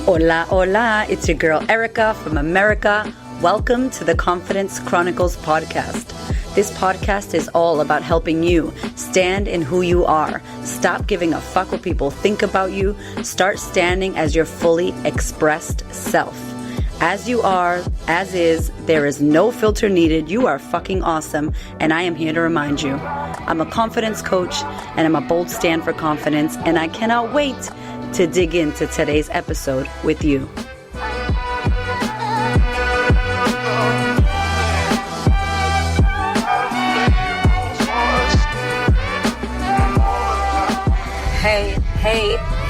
Hola, hola, it's your girl Erika from America. Welcome to the Confidence Chronicles podcast. This podcast is all about helping you stand in who you are. Stop giving a fuck what people think about you. Start standing as your fully expressed self. As you are, as is, there is no filter needed. You are fucking awesome, and I am here to remind you. I'm a confidence coach, and I'm a bold stand for confidence, and I cannot wait to dig into today's episode with you.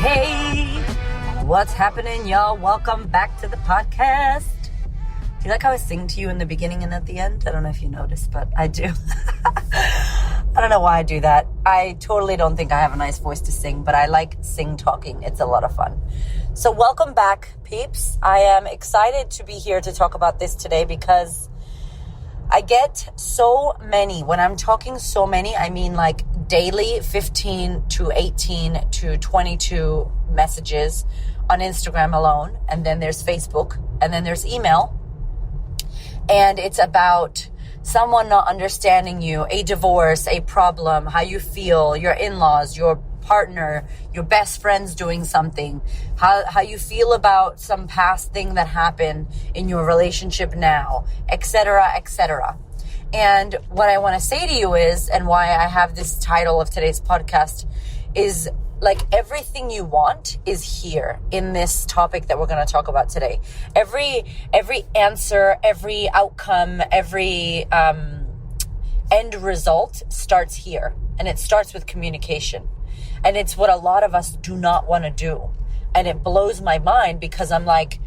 Hey, what's happening, y'all? Welcome back to the podcast. Do you like how I sing to you in the beginning and at the end? I don't know if you noticed, but I do. I don't know why I do that. I totally don't think I have a nice voice to sing, but I like sing talking. It's a lot of fun. So welcome back, peeps. I am excited to be here to talk about this today because I get so many. When I'm talking so many, I mean like daily 15 to 18 to 22 messages on Instagram alone. And then there's Facebook, and then there's email. And it's about someone not understanding you, a divorce, a problem, how you feel, your in-laws, your partner, your best friends doing something, how you feel about some past thing that happened in your relationship now, etc., etc. And what I want to say to you is, and why I have this title of today's podcast, is like everything you want is here in this topic that we're going to talk about today. Every answer, every outcome, every end result starts here. And it starts with communication. And it's what a lot of us do not want to do. And it blows my mind because I'm like,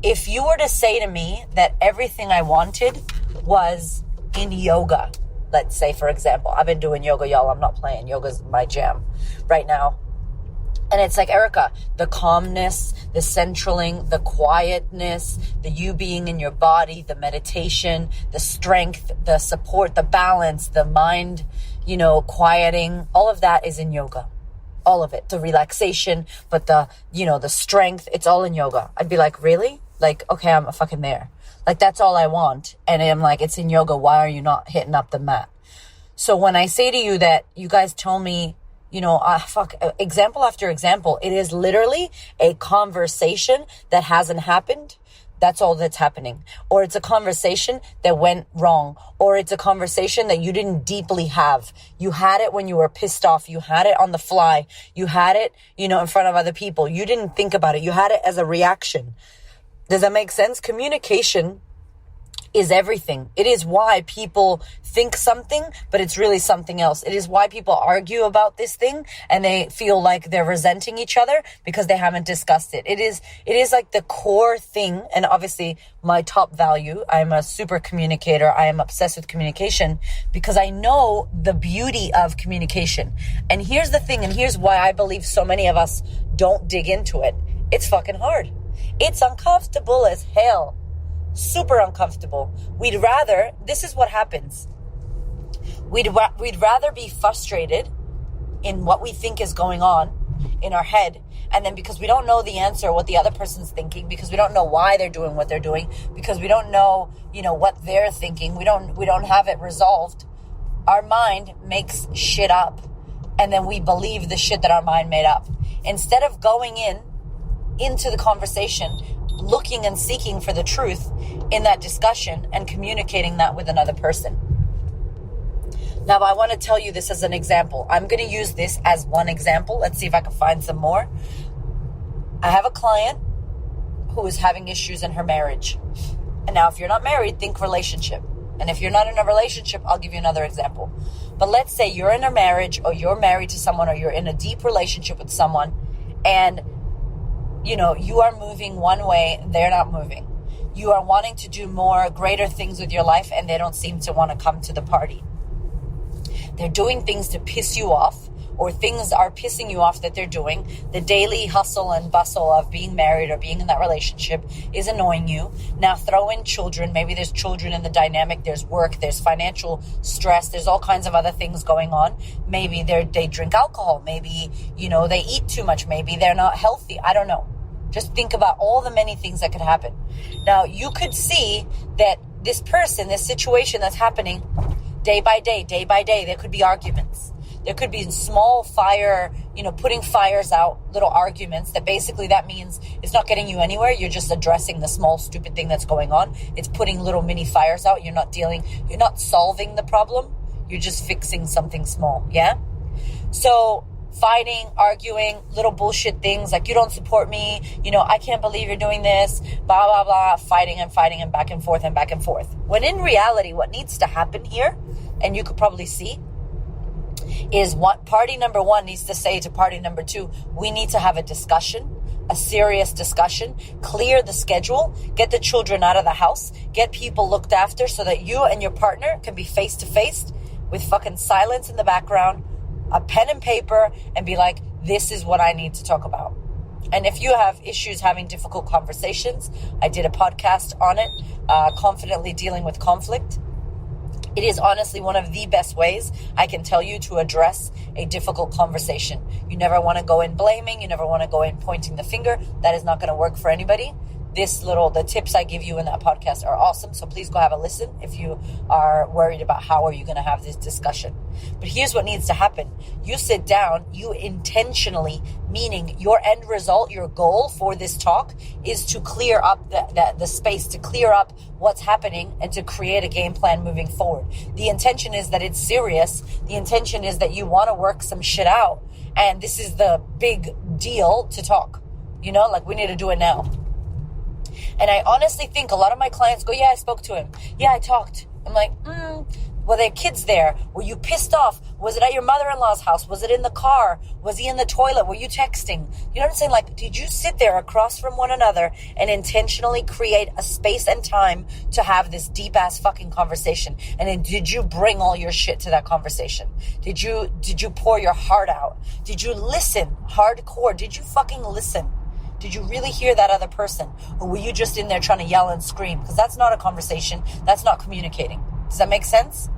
if you were to say to me that everything I wanted was in yoga, let's say, for example, I've been doing yoga, y'all. I'm not playing. Yoga's my jam right now. And it's like, Erika, the calmness, the centraling, the quietness, the you being in your body, the meditation, the strength, the support, the balance, the mind, quieting, all of that is in yoga. All of it, the relaxation, but the strength, it's all in yoga. I'd be like, really? Like, okay, I'm fucking there. Like, that's all I want. And I'm like, it's in yoga. Why are you not hitting up the mat? So when I say to you that you guys tell me, example after example, it is literally a conversation that hasn't happened. That's all that's happening. Or it's a conversation that went wrong. Or it's a conversation that you didn't deeply have. You had it when you were pissed off. You had it on the fly. You had it, in front of other people. You didn't think about it. You had it as a reaction. Does that make sense? Communication is everything. It is why people think something, but it's really something else. It is why people argue about this thing and they feel like they're resenting each other because they haven't discussed it. It is like the core thing. And obviously my top value, I'm a super communicator. I am obsessed with communication because I know the beauty of communication. And here's the thing, and here's why I believe so many of us don't dig into it. It's fucking hard. It's uncomfortable as hell. Super uncomfortable. This is what happens. We'd rather be frustrated in what we think is going on in our head. And then because we don't know the answer, what the other person's thinking, because we don't know why they're doing what they're doing, because we don't know, what they're thinking, we don't have it resolved. Our mind makes shit up. And then we believe the shit that our mind made up. Instead of going into the conversation, looking and seeking for the truth in that discussion and communicating that with another person. Now, I want to tell you this as an example. I'm going to use this as one example. Let's see if I can find some more. I have a client who is having issues in her marriage. And now, if you're not married, think relationship. And if you're not in a relationship, I'll give you another example. But let's say you're in a marriage, or you're married to someone, or you're in a deep relationship with someone, and you are moving one way, they're not moving. You are wanting to do more, greater things with your life, and they don't seem to want to come to the party. They're doing things to piss you off, or things are pissing you off that they're doing. The daily hustle and bustle of being married or being in that relationship is annoying you. Now throw in children. Maybe there's children in the dynamic. There's work. There's financial stress. There's all kinds of other things going on. Maybe they drink alcohol. Maybe, they eat too much. Maybe they're not healthy. I don't know. Just think about all the many things that could happen. Now, you could see that this person, this situation that's happening day by day, there could be arguments. There could be small fire, putting fires out, little arguments that basically that means it's not getting you anywhere. You're just addressing the small, stupid thing that's going on. It's putting little mini fires out. You're not solving the problem. You're just fixing something small. Yeah. So fighting, arguing, little bullshit things like you don't support me, I can't believe you're doing this, blah, blah, blah, fighting and back and forth and back and forth. When in reality, what needs to happen here, and you could probably see, is what party number one needs to say to party number two, we need to have a discussion, a serious discussion, clear the schedule, get the children out of the house, get people looked after so that you and your partner can be face to face with fucking silence in the background, a pen and paper, and be like, this is what I need to talk about. And if you have issues having difficult conversations, I did a podcast on it, confidently dealing with conflict. It is honestly one of the best ways I can tell you to address a difficult conversation. You never want to go in blaming. You never want to go in pointing the finger. That is not going to work for anybody. The tips I give you in that podcast are awesome. So please go have a listen if you are worried about how are you going to have this discussion. But here's what needs to happen. You sit down, you intentionally, meaning your end result, your goal for this talk is to clear up the space, to clear up what's happening and to create a game plan moving forward. The intention is that it's serious. The intention is that you want to work some shit out. And this is the big deal to talk. Like we need to do it now. And I honestly think a lot of my clients go, yeah, I spoke to him. Yeah, I talked. I'm like, were there kids there? Were you pissed off? Was it at your mother-in-law's house? Was it in the car? Was he in the toilet? Were you texting? You know what I'm saying? Like, did you sit there across from one another and intentionally create a space and time to have this deep-ass fucking conversation? And then did you bring all your shit to that conversation? Did you pour your heart out? Did you listen hardcore? Did you fucking listen? Did you really hear that other person? Or were you just in there trying to yell and scream? Because that's not a conversation. That's not communicating. Does that make sense?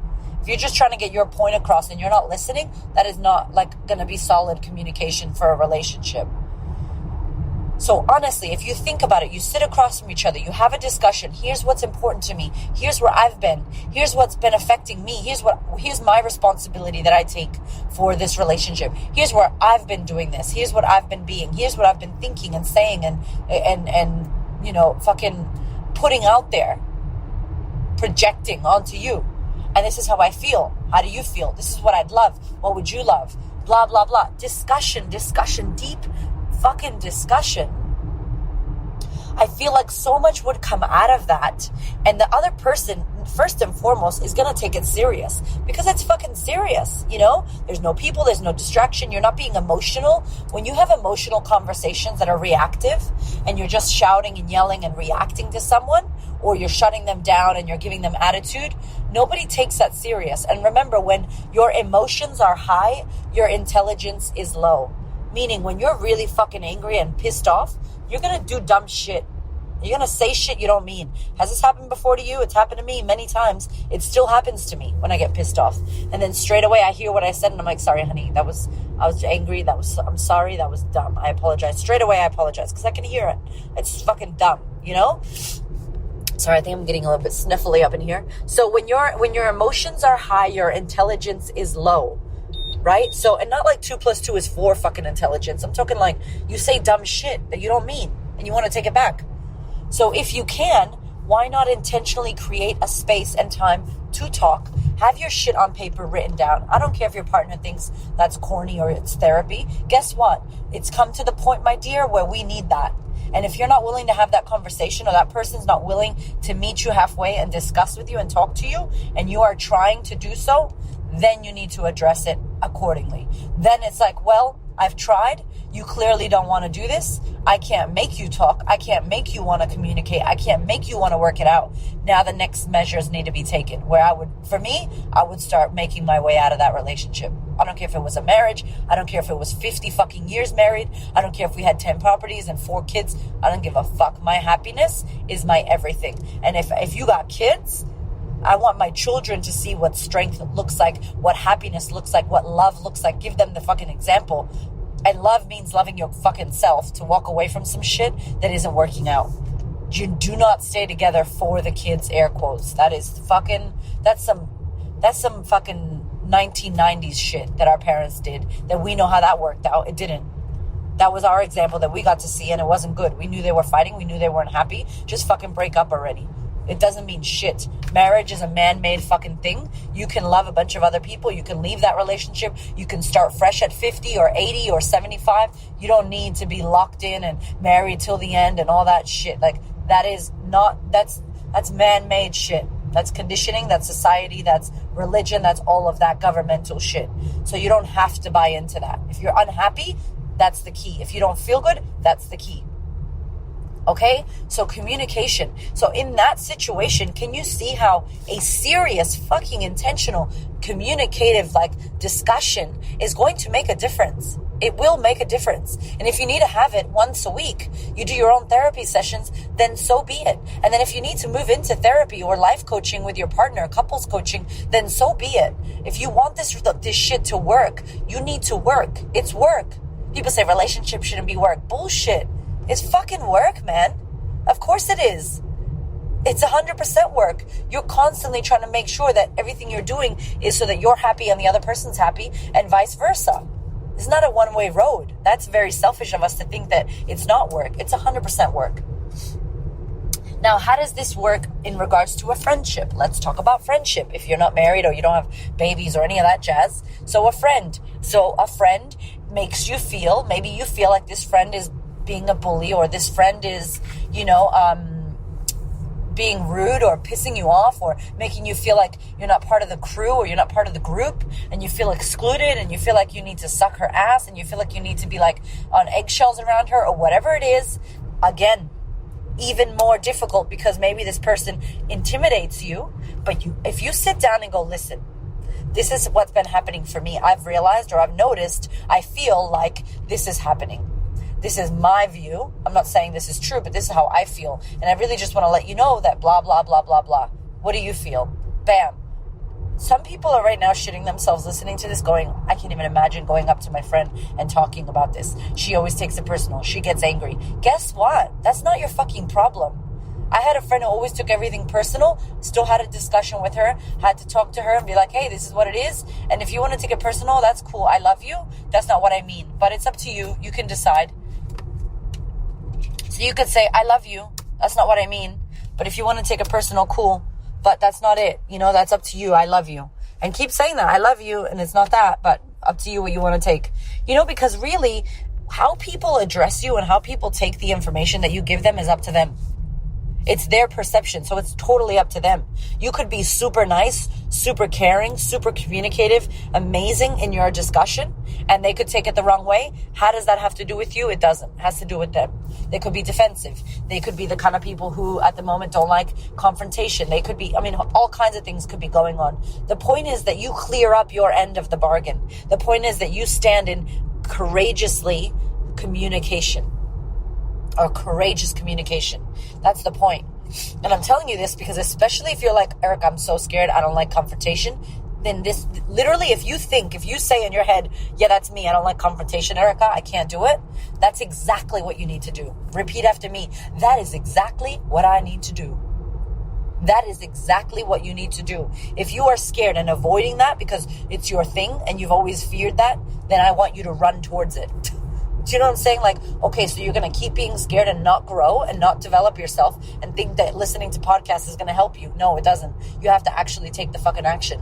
If you're just trying to get your point across and you're not listening, that is not going to be solid communication for a relationship. So honestly, if you think about it, you sit across from each other, you have a discussion. Here's what's important to me. Here's where I've been. Here's what's been affecting me. Here's my responsibility that I take for this relationship. Here's where I've been doing this. Here's what I've been being. Here's what I've been thinking and saying and fucking putting out there, projecting onto you. And this is how I feel. How do you feel? This is what I'd love. What would you love? Blah, blah, blah. Discussion, deep fucking discussion. I feel like so much would come out of that. And the other person, first and foremost, is going to take it serious. Because it's fucking serious, There's no people, there's no distraction. You're not being emotional. When you have emotional conversations that are reactive and you're just shouting and yelling and reacting to someone, or you're shutting them down and you're giving them attitude, nobody takes that serious. And remember, when your emotions are high, your intelligence is low. Meaning when you're really fucking angry and pissed off, you're going to do dumb shit. You're going to say shit you don't mean. Has this happened before to you? It's happened to me many times. It still happens to me when I get pissed off. And then straight away I hear what I said and I'm like, sorry, honey, I was angry. I'm sorry. That was dumb. I apologize. Straight away I apologize because I can hear it. It's fucking dumb, Sorry, I think I'm getting a little bit sniffly up in here. So when your emotions are high, your intelligence is low. Right? So, and not like 2 + 2 is 4 fucking intelligence. I'm talking like you say dumb shit that you don't mean and you want to take it back. So if you can, why not intentionally create a space and time to talk? Have your shit on paper written down. I don't care if your partner thinks that's corny or it's therapy. Guess what? It's come to the point, my dear, where we need that. And if you're not willing to have that conversation or that person's not willing to meet you halfway and discuss with you and talk to you, and you are trying to do so, then you need to address it accordingly. Then it's like, well, I've tried. You clearly don't want to do this. I can't make you talk. I can't make you want to communicate. I can't make you want to work it out. Now the next measures need to be taken where I would start making my way out of that relationship. I don't care if it was a marriage. I don't care if it was 50 fucking years married. I don't care if we had 10 properties and 4 kids. I don't give a fuck. My happiness is my everything. And if you got kids, I want my children to see what strength looks like, what happiness looks like, what love looks like. Give them the fucking example. And love means loving your fucking self to walk away from some shit that isn't working out. You do not stay together for the kids, air quotes. That's some fucking 1990s shit that our parents did, that we know how that worked out. It didn't. That was our example that we got to see, and it wasn't good. We knew they were fighting. We knew they weren't happy. Just fucking break up already. It doesn't mean shit. Marriage is a man-made fucking thing. You can love a bunch of other people. You can leave that relationship. You can start fresh at 50 or 80 or 75. You don't need to be locked in and married till the end and all that shit. Like, that's man-made shit. That's conditioning, that's society, that's religion, that's all of that governmental shit. So you don't have to buy into that. If you're unhappy, that's the key. If you don't feel good, that's the key. Okay? So communication. So in that situation, can you see how a serious, fucking intentional, communicative, discussion is going to make a difference? It will make a difference. And if you need to have it once a week, you do your own therapy sessions, then so be it. And then if you need to move into therapy or life coaching with your partner, couples coaching, then so be it. If you want this shit to work, you need to work. It's work. People say relationships shouldn't be work. Bullshit. It's fucking work, man. Of course it is. It's 100% work. You're constantly trying to make sure that everything you're doing is so that you're happy and the other person's happy, and vice versa. It's not a one-way road. That's very selfish of us to think that it's not work. It's 100% work. Now, how does this work in regards to a friendship? Let's talk about friendship. If you're not married or you don't have babies or any of that jazz. So a friend makes you feel, maybe you feel like this friend is being a bully, or this friend is, being rude or pissing you off or making you feel like you're not part of the crew or you're not part of the group, and you feel excluded and you feel like you need to suck her ass and you feel like you need to be on eggshells around her or whatever it is. Again, even more difficult because maybe this person intimidates you, but if you sit down and go, listen, this is what's been happening for me. I've realized, or I've noticed, I feel like this is happening. This is my view. I'm not saying this is true, but this is how I feel. And I really just want to let you know that blah, blah, blah, blah, blah. What do you feel? Bam. Some people are right now shitting themselves listening to this going, I can't even imagine going up to my friend and talking about this. She always takes it personal. She gets angry. Guess what? That's not your fucking problem. I had a friend who always took everything personal, still had a discussion with her, had to talk to her and be like, hey, this is what it is. And if you want to take it personal, that's cool. I love you. That's not what I mean. But it's up to you. You can decide. So you could say, I love you. That's not what I mean. But if you want to take it personal, cool. But that's not it. That's up to you. I love you. And keep saying that. I love you. And it's not that, but up to you what you want to take. Because really, how people address you and how people take the information that you give them is up to them. It's their perception, so it's totally up to them. You could be super nice, super caring, super communicative, amazing in your discussion, and they could take it the wrong way. How does that have to do with you? It doesn't. It has to do with them. They could be defensive. They could be the kind of people who at the moment don't like confrontation. They could be, all kinds of things could be going on. The point is that you clear up your end of the bargain. The point is that you stand in courageously communication. Or courageous communication. That's the point. And I'm telling you this because especially if you're like, Erika, I'm so scared, I don't like confrontation, then this, literally, if you say in your head, yeah, that's me, I don't like confrontation, Erika, I can't do it, that's exactly what you need to do. Repeat after me. That is exactly what I need to do. That is exactly what you need to do. If you are scared and avoiding that because it's your thing and you've always feared that, then I want you to run towards it. Do you know what I'm saying? Okay, so you're going to keep being scared and not grow and not develop yourself and think that listening to podcasts is going to help you. No, it doesn't. You have to actually take the fucking action.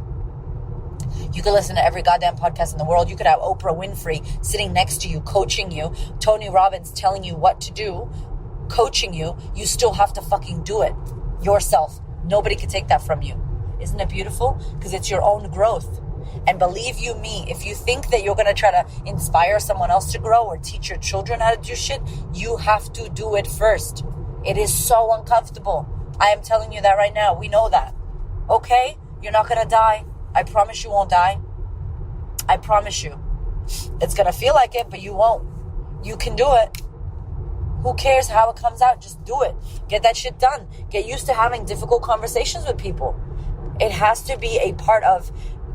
You could listen to every goddamn podcast in the world. You could have Oprah Winfrey sitting next to you, coaching you, Tony Robbins telling you what to do, coaching you. You still have to fucking do it yourself. Nobody can take that from you. Isn't it beautiful? Because it's your own growth. And believe you me, if you think that you're going to try to inspire someone else to grow or teach your children how to do shit, you have to do it first. It is so uncomfortable. I am telling you that right now. We know that. Okay? You're not going to die. I promise you won't die. I promise you. It's going to feel like it, but you won't. You can do it. Who cares how it comes out? Just do it. Get that shit done. Get used to having difficult conversations with people. It has to be a part of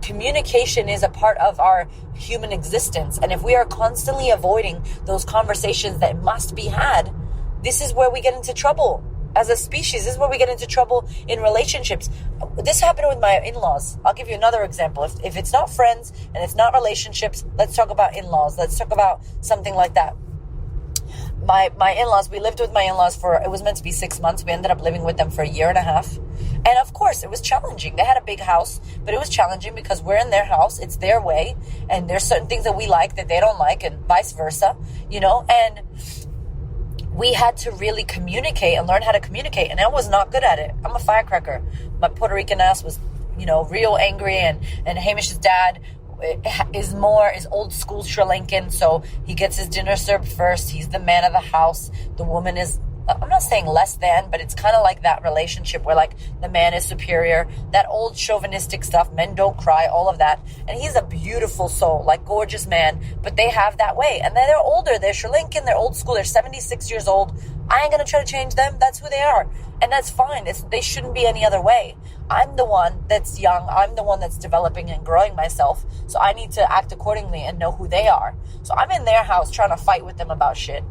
communication is a part of our human existence. And if we are constantly avoiding those conversations that must be had, this is where we get into trouble as a species. This is where we get into trouble in relationships. This happened with my in-laws. I'll give you another example. If it's not friends and it's not relationships, let's talk about in-laws. Let's talk about something like that. My in-laws, we lived with my in-laws it was meant to be 6 months. We ended up living with them for a year and a half. And of course, it was challenging. They had a big house, but it was challenging because we're in their house. It's their way. And there's certain things that we like that they don't like, and vice versa, and we had to really communicate and learn how to communicate. And I was not good at it. I'm a firecracker. My Puerto Rican ass was, real angry. And Hamish's dad is old school Sri Lankan. So he gets his dinner served first. He's the man of the house. The woman is, I'm not saying less than, but it's kind of like that relationship where like the man is superior, that old chauvinistic stuff, men don't cry, all of that. And he's a beautiful soul, like gorgeous man, but they have that way. And then they're older, they're Sri Lankan, they're old school, they're 76 years old. I ain't going to try to change them. That's who they are. And that's fine. They shouldn't be any other way. I'm the one that's young. I'm the one that's developing and growing myself. So I need to act accordingly and know who they are. So I'm in their house trying to fight with them about shit.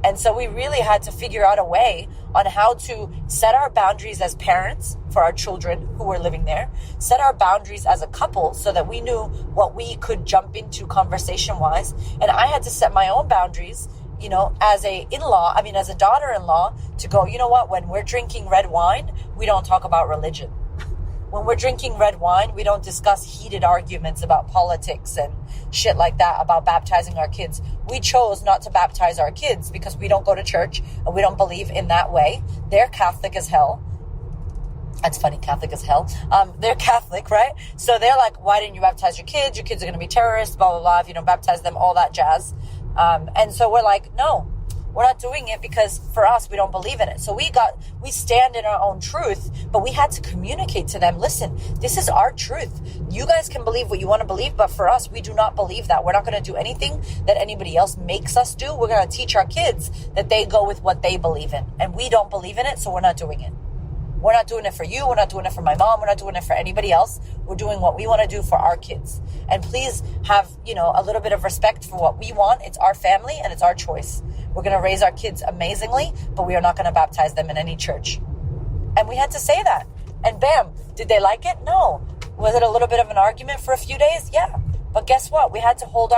And so we really had to figure out a way on how to set our boundaries as parents for our children who were living there, set our boundaries as a couple so that we knew what we could jump into conversation-wise. And I had to set my own boundaries, as a daughter-in-law, to go, you know what, when we're drinking red wine, we don't talk about religion. When we're drinking red wine, we don't discuss heated arguments about politics and shit like that, about baptizing our kids. We chose not to baptize our kids because we don't go to church and we don't believe in that way. They're Catholic as hell. That's funny, Catholic as hell. They're Catholic, right? So they're like, why didn't you baptize your kids? Your kids are going to be terrorists, blah, blah, blah, if you don't baptize them, all that jazz. And so we're like, no, we're not doing it because for us, we don't believe in it. So we stand in our own truth, but we had to communicate to them, listen, this is our truth. You guys can believe what you want to believe, but for us, we do not believe that. We're not going to do anything that anybody else makes us do. We're going to teach our kids that they go with what they believe in. And we don't believe in it, so we're not doing it. We're not doing it for you. We're not doing it for my mom. We're not doing it for anybody else. We're doing what we want to do for our kids. And please have, a little bit of respect for what we want. It's our family and it's our choice. We're going to raise our kids amazingly, but we are not going to baptize them in any church. And we had to say that. And bam, did they like it? No. Was it a little bit of an argument for a few days? Yeah. But guess what? We had to hold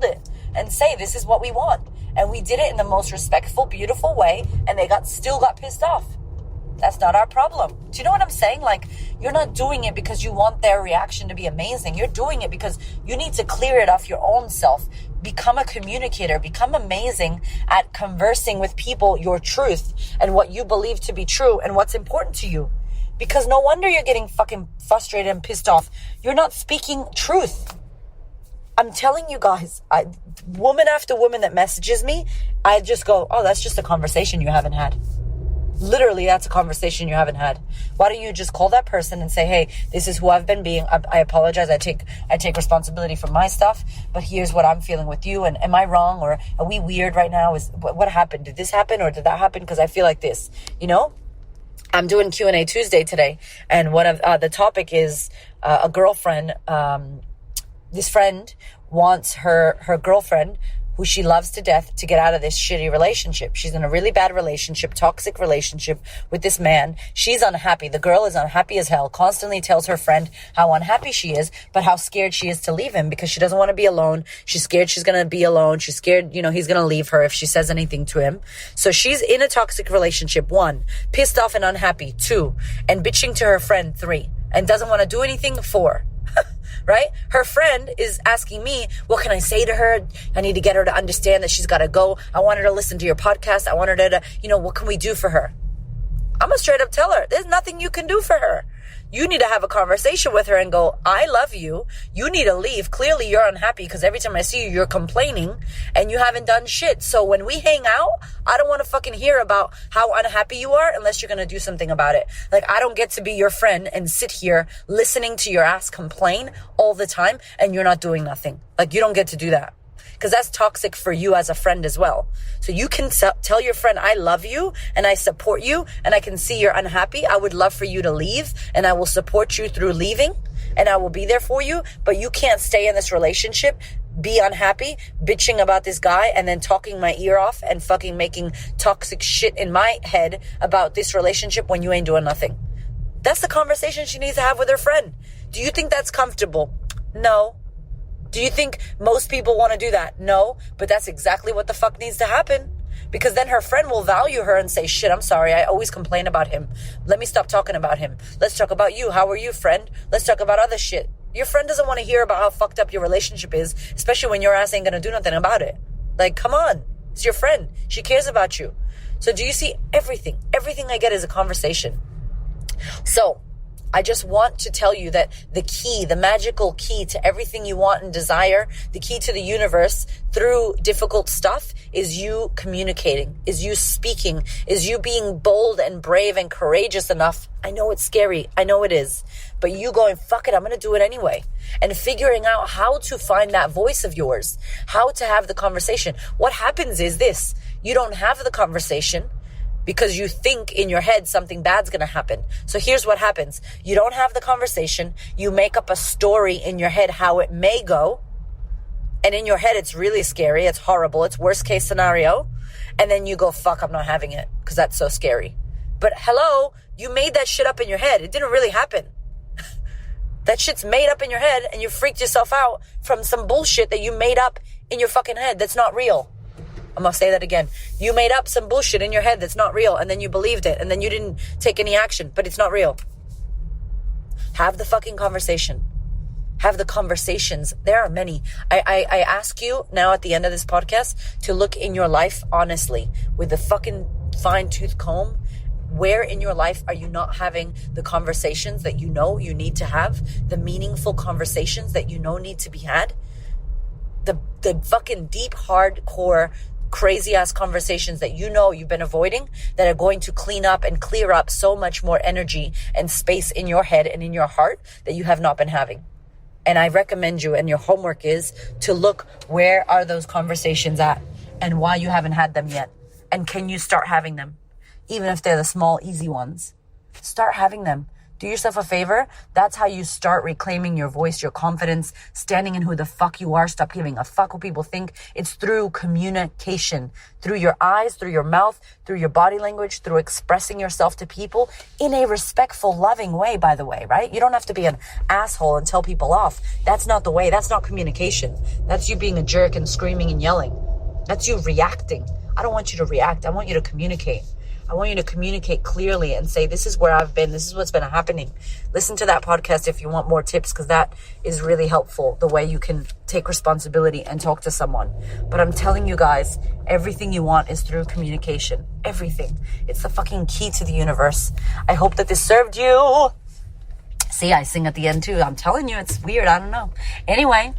it and say, this is what we want. And we did it in the most respectful, beautiful way. And they still got pissed off. That's not our problem. Do you know what I'm saying? Like, you're not doing it because you want their reaction to be amazing. You're doing it because you need to clear it off your own self. Become a communicator. Become amazing at conversing with people your truth and what you believe to be true and what's important to you. Because no wonder you're getting fucking frustrated and pissed off. You're not speaking truth. I'm telling you guys, woman after woman that messages me, I just go, oh, that's just a conversation you haven't had. Literally, that's a conversation you haven't had. Why don't you just call that person and say, hey, this is who I've been being. I apologize. I take responsibility for my stuff, but here's what I'm feeling with you. And am I wrong? Or are we weird right now? What happened? Did this happen or did that happen? Because I feel like this, I'm doing Q&A Tuesday today. And one of the topic is a girlfriend. This friend wants her girlfriend, who she loves to death, to get out of this shitty relationship. She's in a really bad relationship, toxic relationship with this man. She's unhappy. The girl is unhappy as hell, constantly tells her friend how unhappy she is, but how scared she is to leave him because she doesn't want to be alone. She's scared she's going to be alone. She's scared, he's going to leave her if she says anything to him. So she's in a toxic relationship, 1, pissed off and unhappy, 2, and bitching to her friend, 3, and doesn't want to do anything, 4. Right? Her friend is asking me, what can I say to her? I need to get her to understand that she's got to go. I want her to listen to your podcast. I want her to, what can we do for her? I'm going to straight up tell her, there's nothing you can do for her. You need to have a conversation with her and go, I love you. You need to leave. Clearly you're unhappy because every time I see you, you're complaining and you haven't done shit. So when we hang out, I don't want to fucking hear about how unhappy you are unless you're going to do something about it. Like, I don't get to be your friend and sit here listening to your ass complain all the time and you're not doing nothing. Like, you don't get to do that. because that's toxic for you as a friend as well. So you can tell your friend, I love you and I support you and I can see you're unhappy. I would love for you to leave and I will support you through leaving and I will be there for you. But you can't stay in this relationship, be unhappy, bitching about this guy and then talking my ear off and fucking making toxic shit in my head about this relationship when you ain't doing nothing. That's the conversation she needs to have with her friend. Do you think that's comfortable? No. Do you think most people want to do that? No. But that's exactly what the fuck needs to happen. Because then her friend will value her and say, shit, I'm sorry. I always complain about him. Let me stop talking about him. Let's talk about you. How are you, friend? Let's talk about other shit. Your friend doesn't want to hear about how fucked up your relationship is, especially when your ass ain't going to do nothing about it. Like, come on. It's your friend. She cares about you. So do you see everything? Everything I get is a conversation. So I just want to tell you that the key, the magical key to everything you want and desire, the key to the universe through difficult stuff is you communicating, is you speaking, is you being bold and brave and courageous enough. I know it's scary. I know it is. But you going, fuck it, I'm going to do it anyway. And figuring out how to find that voice of yours, how to have the conversation. What happens is this, you don't have the conversation because you think in your head something bad's going to happen. So here's what happens. You don't have the conversation. You make up a story in your head how it may go. And in your head, it's really scary. It's horrible. It's worst case scenario. And then you go, fuck, I'm not having it because that's so scary. But hello, you made that shit up in your head. It didn't really happen. That shit's made up in your head and you freaked yourself out from some bullshit that you made up in your fucking head that's not real. I'm going to say that again. You made up some bullshit in your head that's not real, and then you believed it, and then you didn't take any action, but it's not real. Have the fucking conversation. Have the conversations. There are many. I ask you now at the end of this podcast to look in your life honestly with the fucking fine-tooth comb. Where in your life are you not having the conversations that you know you need to have, the meaningful conversations that you know need to be had, the fucking deep, hardcore, crazy-ass conversations that you know you've been avoiding that are going to clean up and clear up so much more energy and space in your head and in your heart that you have not been having. And I recommend you, and your homework is to look where are those conversations at and why you haven't had them yet. And can you start having them? Even if they're the small, easy ones. Start having them. Do yourself a favor. That's how you start reclaiming your voice, your confidence, standing in who the fuck you are. Stop giving a fuck what people think. It's through communication, through your eyes, through your mouth, through your body language, through expressing yourself to people in a respectful, loving way, by the way, right? You don't have to be an asshole and tell people off. That's not the way. That's not communication. That's you being a jerk and screaming and yelling. That's you reacting. I don't want you to react. I want you to communicate. I want you to communicate clearly and say, this is where I've been. This is what's been happening. Listen to that podcast if you want more tips, because that is really helpful, the way you can take responsibility and talk to someone. But I'm telling you guys, everything you want is through communication. Everything. It's the fucking key to the universe. I hope that this served you. See, I sing at the end too. I'm telling you, it's weird. I don't know. Anyway,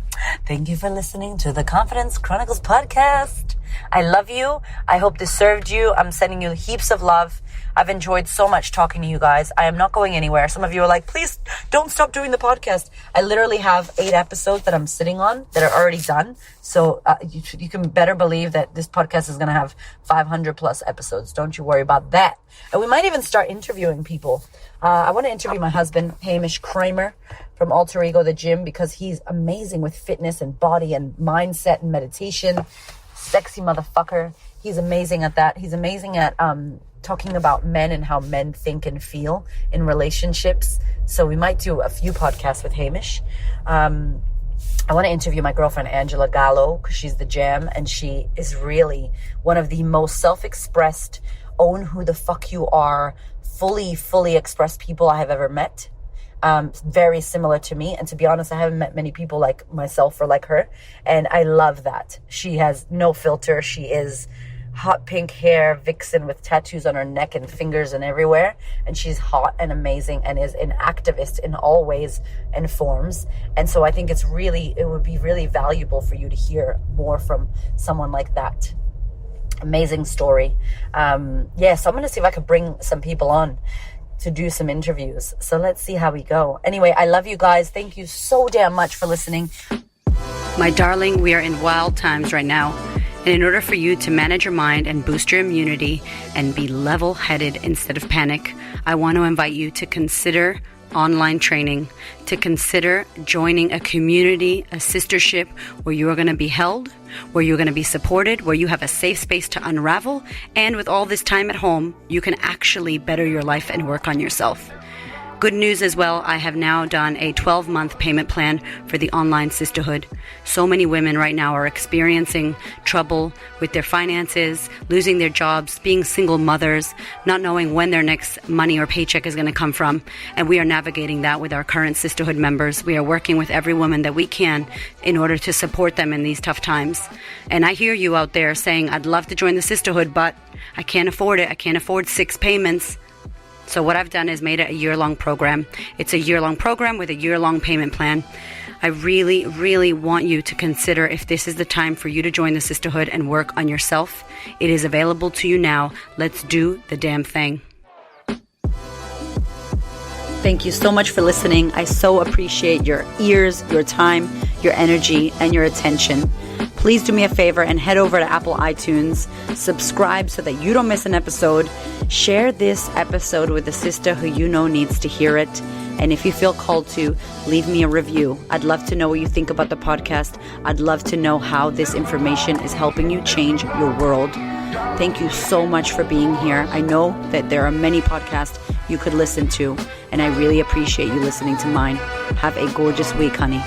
thank you for listening to the Confidence Chronicles podcast. I love you. I hope this served you. I'm sending you heaps of love. I've enjoyed so much talking to you guys. I am not going anywhere. Some of you are like, please don't stop doing the podcast. I literally have 8 episodes that I'm sitting on that are already done. So you can better believe that this podcast is going to have 500 plus episodes. Don't you worry about that. And we might even start interviewing people. I want to interview my husband, Hamish Kramer, from Alter Ego, the gym, because he's amazing with fitness and body and mindset and meditation. Sexy motherfucker. He's amazing at that. He's amazing at talking about men and how men think and feel in relationships. So we might do a few podcasts with Hamish. I want to interview my girlfriend, Angela Gallo, because she's the jam, and she is really one of the most self-expressed, own who the fuck you are, fully expressed people I have ever met. Very similar to me. And to be honest, I haven't met many people like myself or like her. And I love that. She has no filter. She is hot pink hair, vixen with tattoos on her neck and fingers and everywhere. And she's hot and amazing and is an activist in all ways and forms. And so I think it would be really valuable for you to hear more from someone like that. Amazing story. So I'm going to see if I could bring some people on to do some interviews. So let's see how we go. Anyway, I love you guys. Thank you so damn much for listening. My darling, we are in wild times right now. And in order for you to manage your mind and boost your immunity and be level-headed instead of panic, I want to invite you to consider online training, to consider joining a community, a sistership where you are going to be held, where you're going to be supported, where you have a safe space to unravel. And with all this time at home, you can actually better your life and work on yourself. Good news as well, I have now done a 12-month payment plan for the online sisterhood. So many women right now are experiencing trouble with their finances, losing their jobs, being single mothers, not knowing when their next money or paycheck is going to come from. And we are navigating that with our current sisterhood members. We are working with every woman that we can in order to support them in these tough times. And I hear you out there saying, I'd love to join the sisterhood, but I can't afford it. I can't afford 6 payments. So what I've done is made it a year-long program. It's a year-long program with a year-long payment plan. I really, really want you to consider if this is the time for you to join the sisterhood and work on yourself. It is available to you now. Let's do the damn thing. Thank you so much for listening. I so appreciate your ears, your time, your energy, and your attention. Please do me a favor and head over to Apple iTunes, subscribe so that you don't miss an episode, share this episode with a sister who you know needs to hear it, and if you feel called to, leave me a review. I'd love to know what you think about the podcast. I'd love to know how this information is helping you change your world. Thank you so much for being here. I know that there are many podcasts you could listen to, and I really appreciate you listening to mine. Have a gorgeous week, honey.